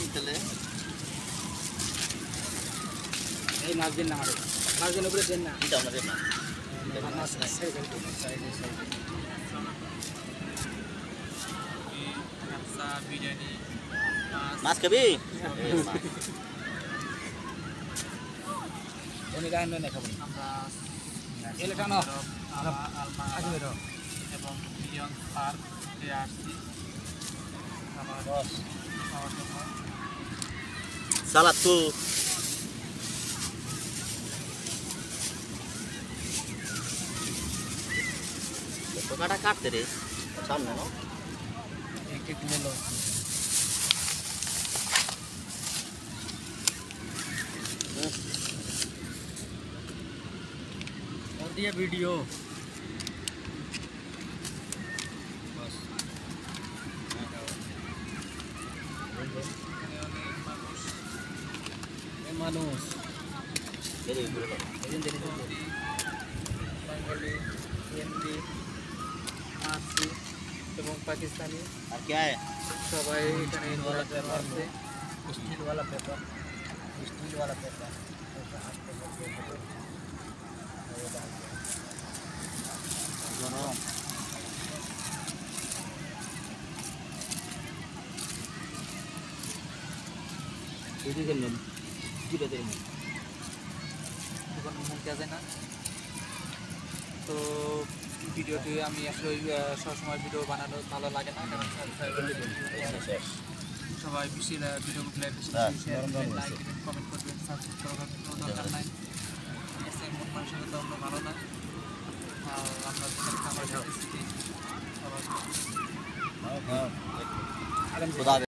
তাহলে এই মাছ দেন না আমাদের মাছ দেন উপরে দেন না এটা আমাদের না মাছ সাইডে বিরিয়ানি মাছ খাবি উনি গায়ে নয় না খাবো আমরা এলাকানো এবং মিলিয়ন পার্ক আসছি সালাদ তো পোকাটা কাটতে রে সামনে না एक एक ले लो और दिया वीडियो बस मानुष এর উপরে দাও बंगाली हिंदी आरसी এবং পাকিস্তানি আর কি আছে সবাই এখানে ইনভলভ আছে স্টিল वाला पेपर গরম এদিকে নেন জিরে দেন এখন মুখে আছে না তো ভিডিওটি আমি আসলে সবসময় ভিডিও বানানো ভালো লাগে না কারণ সবাই বেশি ভিডিওগুলো শেয়ার করবেন লাইক দিবেন কমেন্ট করবেন সাবস্ক্রাইব করার কোনো দরকার নাই এসে মন মানসিকতা অন্য ভালো না আর আমরা যেখানে খাবার খাচ্ছি সবাই খোদা